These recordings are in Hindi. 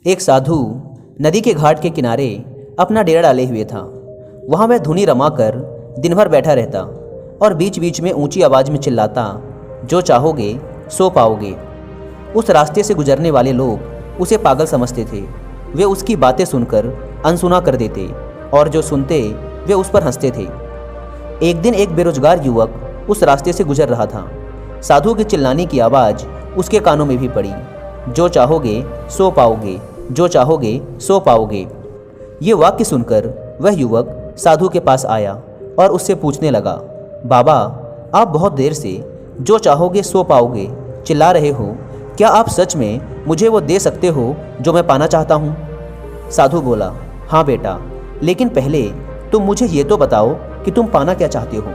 एक साधु नदी के घाट के किनारे अपना डेरा डाले हुए था। वहाँ वह धुनी रमाकर दिन भर बैठा रहता और बीच बीच में ऊंची आवाज़ में चिल्लाता, जो चाहोगे सो पाओगे। उस रास्ते से गुजरने वाले लोग उसे पागल समझते थे। वे उसकी बातें सुनकर अनसुना कर देते और जो सुनते वे उस पर हंसते थे। एक दिन एक बेरोजगार युवक उस रास्ते से गुजर रहा था। साधु के चिल्लाने की आवाज़ उसके कानों में भी पड़ी, जो चाहोगे सो पाओगे, जो चाहोगे सो पाओगे। ये वाक्य सुनकर वह युवक साधु के पास आया और उससे पूछने लगा, बाबा, आप बहुत देर से जो चाहोगे सो पाओगे चिल्ला रहे हो, क्या आप सच में मुझे वो दे सकते हो जो मैं पाना चाहता हूँ? साधु बोला, हाँ बेटा, लेकिन पहले तुम मुझे ये तो बताओ कि तुम पाना क्या चाहते हो।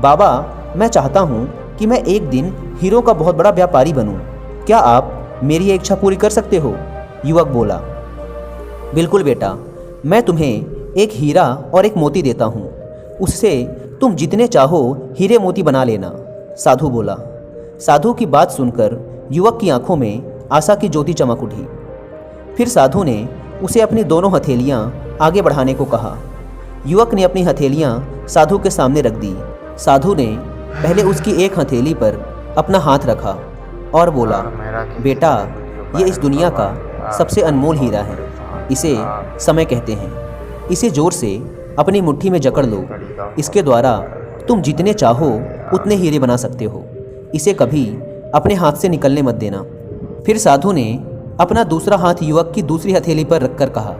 बाबा, मैं चाहता हूँ कि मैं एक दिन हीरों का बहुत बड़ा व्यापारी बनूँ। क्या आप मेरी ये इच्छा पूरी कर सकते हो? युवक बोला, बिल्कुल बेटा, मैं तुम्हें एक हीरा और एक मोती देता हूँ। उससे तुम जितने चाहो हीरे मोती बना लेना। साधु बोला। साधु की बात सुनकर युवक की आंखों में आशा की ज्योति चमक उठी। फिर साधु ने उसे अपनी दोनों हथेलियाँ आगे बढ़ाने को कहा। युवक ने अपनी हथेलियाँ साधु के सामने रख दी। साधु ने पहले उसकी एक हथेली पर अपना हाथ रखा और बोला, बेटा, ये इस दुनिया का सबसे अनमोल हीरा है। इसे समय कहते हैं। इसे जोर से अपनी मुट्ठी में जकड़ लो। इसके द्वारा तुम जितने चाहो उतने हीरे बना सकते हो। इसे कभी अपने हाथ से निकलने मत देना। फिर साधु ने अपना दूसरा हाथ युवक की दूसरी हथेली पर रखकर कहा,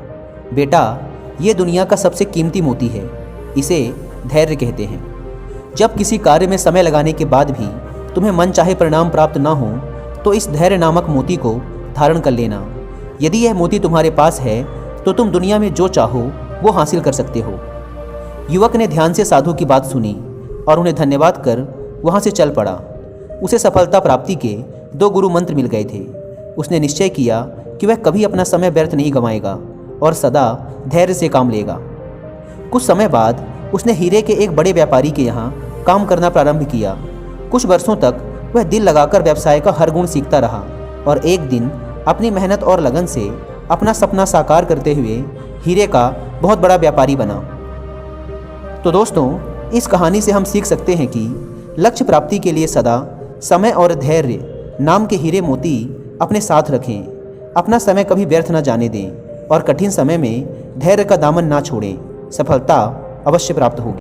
बेटा, ये दुनिया का सबसे कीमती मोती है। इसे धैर्य कहते हैं। जब किसी कार्य में समय लगाने के बाद भी तुम्हें मन चाहे परिणाम प्राप्त ना हो तो इस धैर्य नामक मोती को धारण कर लेना। यदि यह मोती तुम्हारे पास है तो तुम दुनिया में जो चाहो वो हासिल कर सकते हो। युवक ने ध्यान से साधु की बात सुनी और उन्हें धन्यवाद कर वहाँ से चल पड़ा। उसे सफलता प्राप्ति के 2 गुरु मंत्र मिल गए थे। उसने निश्चय किया कि वह कभी अपना समय व्यर्थ नहीं गंवाएगा और सदा धैर्य से काम लेगा। कुछ समय बाद उसने हीरे के एक बड़े व्यापारी के यहाँ काम करना प्रारंभ किया। कुछ वर्षों तक वह दिल लगाकर व्यवसाय का हर गुण सीखता रहा और एक दिन अपनी मेहनत और लगन से अपना सपना साकार करते हुए हीरे का बहुत बड़ा व्यापारी बना। तो दोस्तों, इस कहानी से हम सीख सकते हैं कि लक्ष्य प्राप्ति के लिए सदा समय और धैर्य नाम के हीरे मोती अपने साथ रखें। अपना समय कभी व्यर्थ न जाने दें और कठिन समय में धैर्य का दामन ना छोड़ें। सफलता अवश्य प्राप्त होगी।